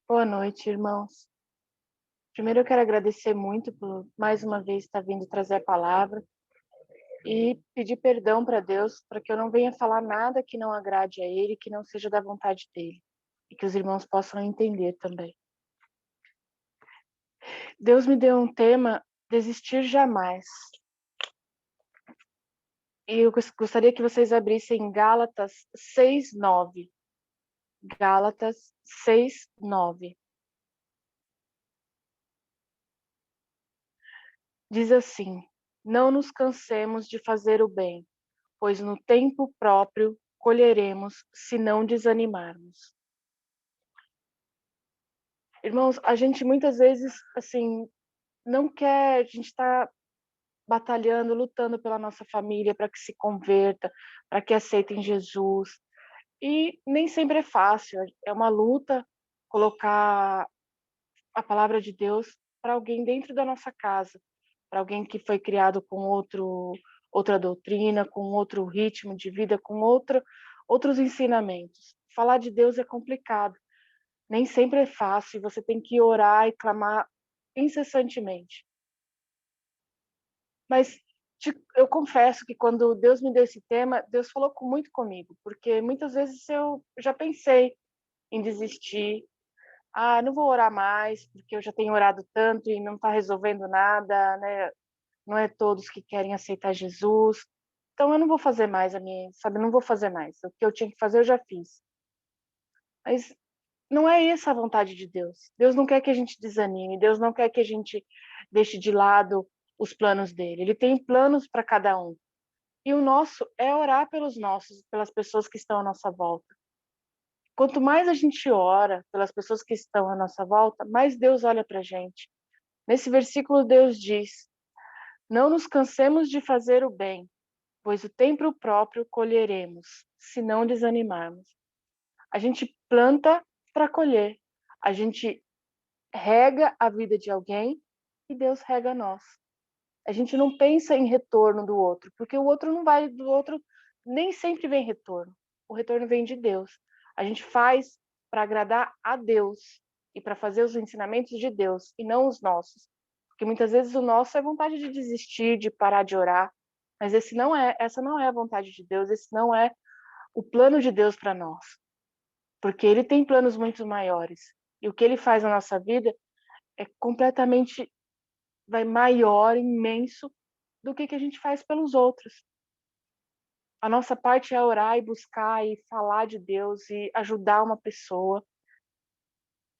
Boa noite, irmãos. Primeiro eu quero agradecer muito por mais uma vez estar vindo trazer a palavra e pedir perdão para Deus para que eu não venha falar nada que não agrade a Ele, que não seja da vontade dEle e que os irmãos possam entender também. Deus me deu um tema, desistir jamais. E eu gostaria que vocês abrissem Gálatas 6:9. Gálatas 6:9. Diz assim: não nos cansemos de fazer o bem, pois no tempo próprio colheremos se não desanimarmos. Irmãos, a gente muitas vezes, assim, não quer, a gente está batalhando, lutando pela nossa família para que se converta, para que aceitem Jesus. E nem sempre é fácil, é uma luta colocar a palavra de Deus para alguém dentro da nossa casa, para alguém que foi criado com outra doutrina, com outro ritmo de vida, com outros ensinamentos. Falar de Deus é complicado, nem sempre é fácil, você tem que orar e clamar incessantemente. Mas eu confesso que quando Deus me deu esse tema, Deus falou muito comigo, porque muitas vezes eu já pensei em desistir. Ah, não vou orar mais, porque eu já tenho orado tanto e não está resolvendo nada, né? Não é todos que querem aceitar Jesus. Então eu não vou fazer mais a minha, sabe? Não vou fazer mais. O que eu tinha que fazer eu já fiz. Mas não é essa a vontade de Deus. Deus não quer que a gente desanime. Deus não quer que a gente deixe de lado os planos dele. Ele tem planos para cada um. E o nosso é orar pelos nossos, pelas pessoas que estão à nossa volta. Quanto mais a gente ora pelas pessoas que estão à nossa volta, mais Deus olha para a gente. Nesse versículo, Deus diz: não nos cansemos de fazer o bem, pois o tempo próprio colheremos, se não desanimarmos. A gente planta para colher. A gente rega a vida de alguém e Deus rega nós. A gente não pensa em retorno do outro, porque o outro não vai, do outro nem sempre vem retorno. O retorno vem de Deus. A gente faz para agradar a Deus e para fazer os ensinamentos de Deus e não os nossos. Porque muitas vezes o nosso é vontade de desistir, de parar de orar, mas essa não é a vontade de Deus, esse não é o plano de Deus para nós. Porque ele tem planos muito maiores. E o que ele faz na nossa vida é completamente vai maior, imenso do que a gente faz pelos outros. A nossa parte é orar e buscar e falar de Deus e ajudar uma pessoa,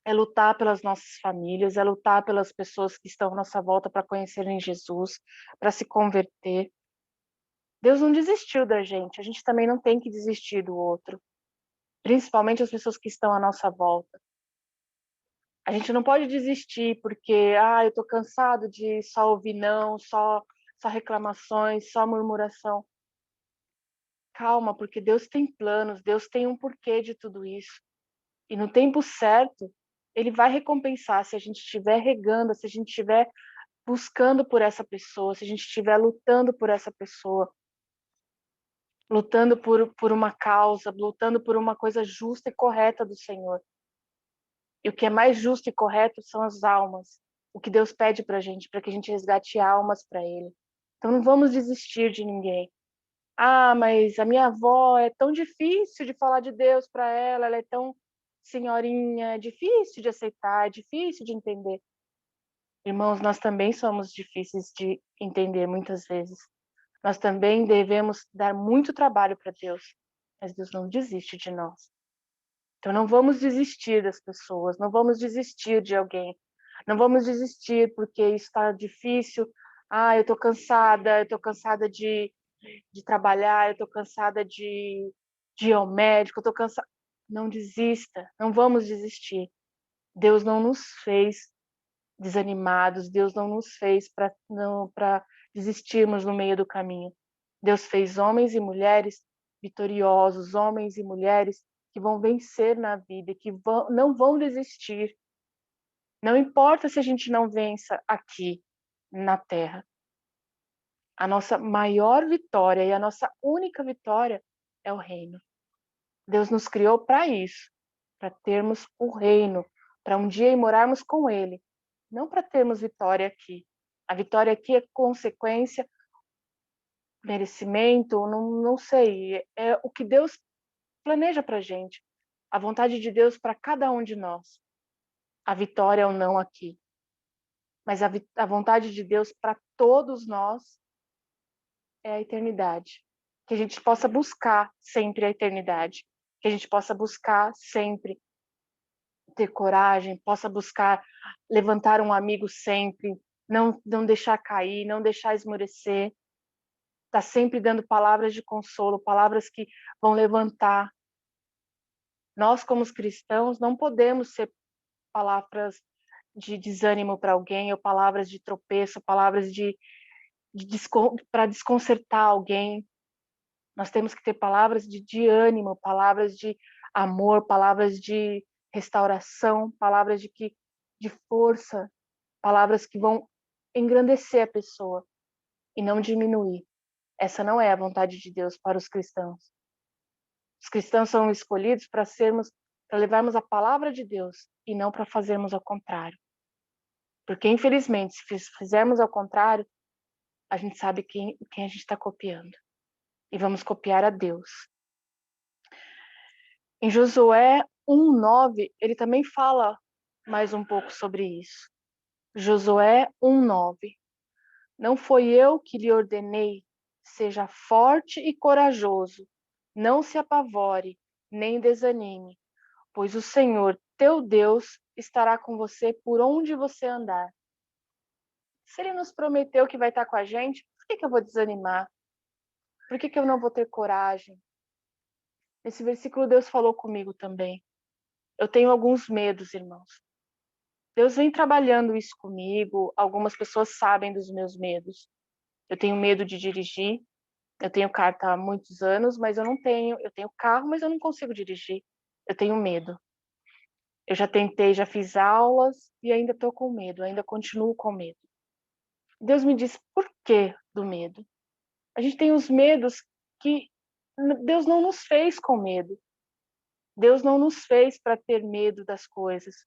é lutar pelas nossas famílias, é lutar pelas pessoas que estão à nossa volta para conhecerem Jesus, para se converter. Deus não desistiu da gente, a gente também não tem que desistir do outro, principalmente as pessoas que estão à nossa volta. A gente não pode desistir porque, eu tô cansado de só ouvir não, só reclamações, só murmuração. Calma, porque Deus tem planos, Deus tem um porquê de tudo isso. E no tempo certo, Ele vai recompensar se a gente estiver regando, se a gente estiver buscando por essa pessoa, se a gente estiver lutando por essa pessoa, lutando por uma causa, lutando por uma coisa justa e correta do Senhor. E o que é mais justo e correto são as almas. O que Deus pede para que a gente resgate almas para Ele. Então não vamos desistir de ninguém. Ah, mas a minha avó é tão difícil de falar de Deus para ela, ela é tão senhorinha, é difícil de aceitar, é difícil de entender. Irmãos, nós também somos difíceis de entender muitas vezes. Nós também devemos dar muito trabalho para Deus, mas Deus não desiste de nós. Então não vamos desistir das pessoas, não vamos desistir de alguém, não vamos desistir porque está difícil. Ah, eu estou cansada de trabalhar, eu estou cansada de ir ao médico, eu estou cansada. Não desista, não vamos desistir. Deus não nos fez desanimados, Deus não nos fez para desistirmos no meio do caminho. Deus fez homens e mulheres vitoriosos, homens e mulheres que vão vencer na vida, não vão desistir. Não importa se a gente não vença aqui na terra. A nossa maior vitória e a nossa única vitória é o reino. Deus nos criou para isso, para termos o reino, para um dia ir morarmos com Ele, não para termos vitória aqui. A vitória aqui é consequência, merecimento, não sei, é o que Deus planeja para a gente, a vontade de Deus para cada um de nós. A vitória ou não aqui, mas a vontade de Deus para todos nós é a eternidade. Que a gente possa buscar sempre a eternidade, que a gente possa buscar sempre ter coragem, possa buscar levantar um amigo sempre, não deixar cair, não deixar esmorecer, tá sempre dando palavras de consolo, palavras que vão levantar. Nós, como os cristãos, não podemos ser palavras de desânimo para alguém, ou palavras de tropeço, palavras para desconcertar alguém. Nós temos que ter palavras de ânimo, palavras de amor, palavras de restauração, palavras de força, palavras que vão engrandecer a pessoa e não diminuir. Essa não é a vontade de Deus para os cristãos. Os cristãos são escolhidos para levarmos a palavra de Deus e não para fazermos ao contrário. Porque, infelizmente, se fizermos ao contrário, a gente sabe quem a gente está copiando. E vamos copiar a Deus. Em Josué 1:9, ele também fala mais um pouco sobre isso. Josué 1:9. Não foi eu que lhe ordenei, seja forte e corajoso, não se apavore, nem desanime, pois o Senhor, teu Deus, estará com você por onde você andar. Se ele nos prometeu que vai estar com a gente, por que eu vou desanimar? Por que eu não vou ter coragem? Nesse versículo, Deus falou comigo também. Eu tenho alguns medos, irmãos. Deus vem trabalhando isso comigo. Algumas pessoas sabem dos meus medos. Eu tenho medo de dirigir. Eu tenho carta há muitos anos, mas eu não tenho. Eu tenho carro, mas eu não consigo dirigir. Eu tenho medo. Eu já tentei, já fiz aulas e ainda estou com medo. Ainda continuo com medo. Deus me diz por que do medo. A gente tem os medos que Deus não nos fez com medo. Deus não nos fez para ter medo das coisas.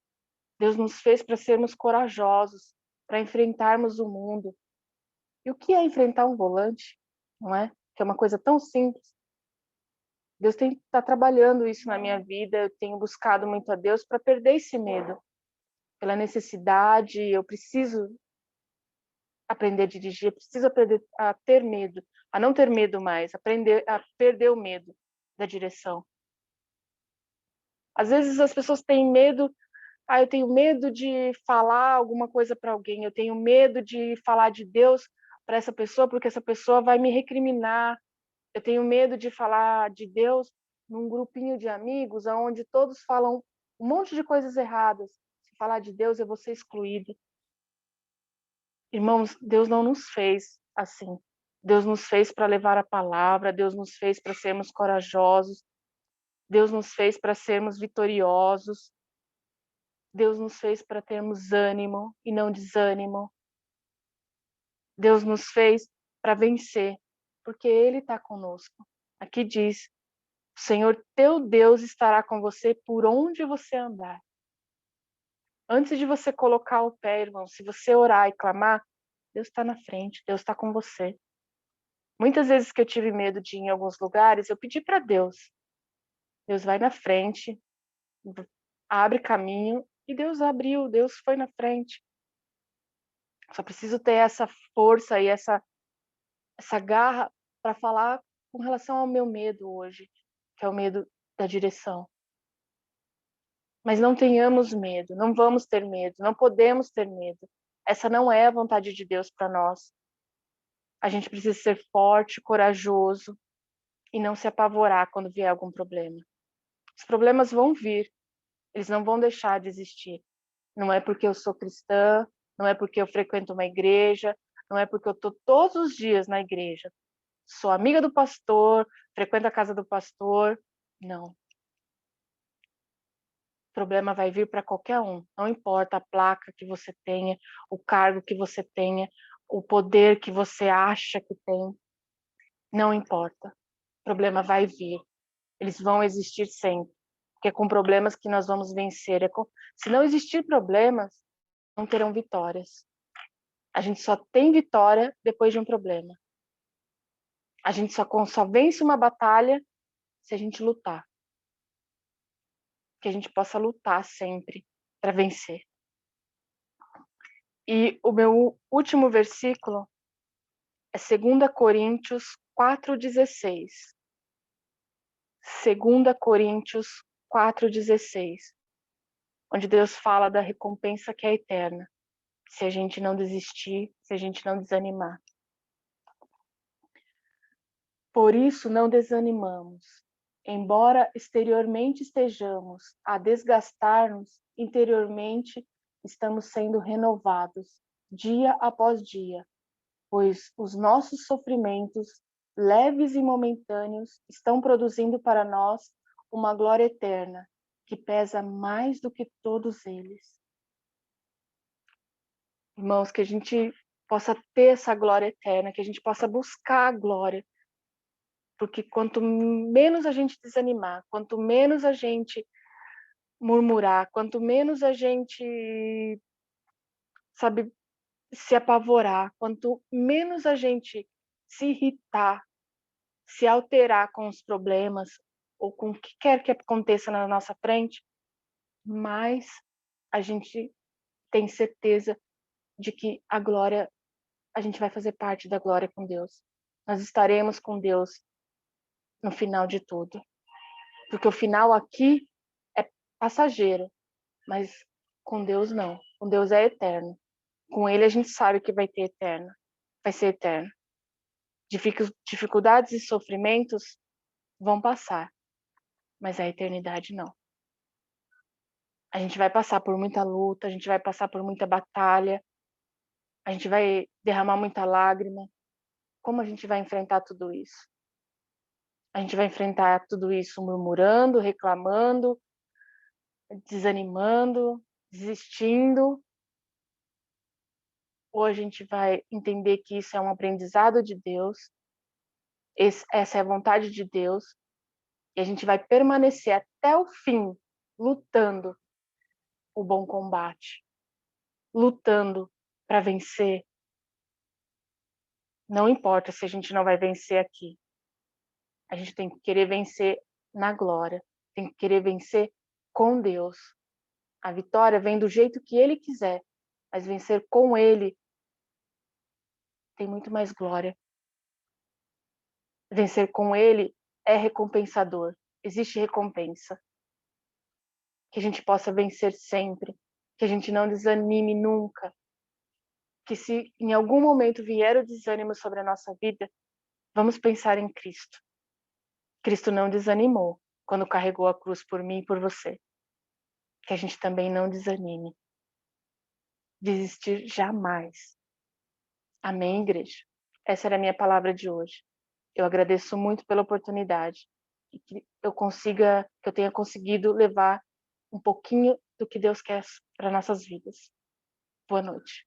Deus nos fez para sermos corajosos, para enfrentarmos o mundo. E o que é enfrentar um volante? Não é? Que é uma coisa tão simples. Deus está trabalhando isso na minha vida. Eu tenho buscado muito a Deus para perder esse medo. Pela necessidade, eu preciso aprender a dirigir, eu preciso aprender a ter medo, a não ter medo mais, aprender a perder o medo da direção. Às vezes as pessoas têm medo, eu tenho medo de falar alguma coisa para alguém, eu tenho medo de falar de Deus para essa pessoa, porque essa pessoa vai me recriminar. Eu tenho medo de falar de Deus num grupinho de amigos, onde todos falam um monte de coisas erradas. Se falar de Deus, eu vou ser excluído. Irmãos, Deus não nos fez assim. Deus nos fez para levar a palavra, Deus nos fez para sermos corajosos, Deus nos fez para sermos vitoriosos, Deus nos fez para termos ânimo e não desânimo. Deus nos fez para vencer, porque Ele está conosco. Aqui diz: o Senhor teu Deus estará com você por onde você andar. Antes de você colocar o pé, irmão, se você orar e clamar, Deus está na frente, Deus está com você. Muitas vezes que eu tive medo de ir em alguns lugares, eu pedi para Deus. Deus vai na frente, abre caminho, e Deus abriu, Deus foi na frente. Só preciso ter essa força e essa garra para falar com relação ao meu medo hoje, que é o medo da direção. Mas não tenhamos medo, não vamos ter medo, não podemos ter medo. Essa não é a vontade de Deus para nós. A gente precisa ser forte, corajoso e não se apavorar quando vier algum problema. Os problemas vão vir, eles não vão deixar de existir. Não é porque eu sou cristã, não é porque eu frequento uma igreja, não é porque eu estou todos os dias na igreja. Sou amiga do pastor, frequento a casa do pastor. Não. O problema vai vir para qualquer um. Não importa a placa que você tenha, o cargo que você tenha, o poder que você acha que tem. Não importa. O problema vai vir. Eles vão existir sempre. porque é com problemas que nós vamos vencer. Se não existir problemas, não terão vitórias. A gente só tem vitória depois de um problema. A gente só vence uma batalha se a gente lutar. Que a gente possa lutar sempre para vencer. E o meu último versículo é 2 Coríntios 4,16. 2 Coríntios 4,16. Onde Deus fala da recompensa que é eterna. Se a gente não desistir, se a gente não desanimar. Por isso não desanimamos. Embora exteriormente estejamos a desgastar-nos, interiormente estamos sendo renovados dia após dia, pois os nossos sofrimentos, leves e momentâneos, estão produzindo para nós uma glória eterna, que pesa mais do que todos eles. Irmãos, que a gente possa ter essa glória eterna, que a gente possa buscar a glória, porque quanto menos a gente desanimar, quanto menos a gente murmurar, quanto menos a gente, sabe, se apavorar, quanto menos a gente se irritar, se alterar com os problemas ou com o que quer que aconteça na nossa frente, mais a gente tem certeza de que a glória, a gente vai fazer parte da glória com Deus. Nós estaremos com Deus no final de tudo. Porque o final aqui é passageiro, mas com Deus não. Com Deus é eterno. Com Ele a gente sabe que vai ter eterno. Vai ser eterno. Dificuldades e sofrimentos vão passar, mas a eternidade não. A gente vai passar por muita luta, a gente vai passar por muita batalha, a gente vai derramar muita lágrima. Como a gente vai enfrentar tudo isso? A gente vai enfrentar tudo isso murmurando, reclamando, desanimando, desistindo? Ou a gente vai entender que isso é um aprendizado de Deus, essa é a vontade de Deus, e a gente vai permanecer até o fim, lutando o bom combate, lutando para vencer. Não importa se a gente não vai vencer aqui. A gente tem que querer vencer na glória, tem que querer vencer com Deus. A vitória vem do jeito que Ele quiser, mas vencer com Ele tem muito mais glória. Vencer com Ele é recompensador. Existe recompensa. Que a gente possa vencer sempre. Que a gente não desanime nunca. Que se em algum momento vier o desânimo sobre a nossa vida, vamos pensar em Cristo. Cristo não desanimou quando carregou a cruz por mim e por você. Que a gente também não desanime. Desistir jamais. Amém, igreja? Essa era a minha palavra de hoje. Eu agradeço muito pela oportunidade e que eu tenha conseguido levar um pouquinho do que Deus quer para nossas vidas. Boa noite.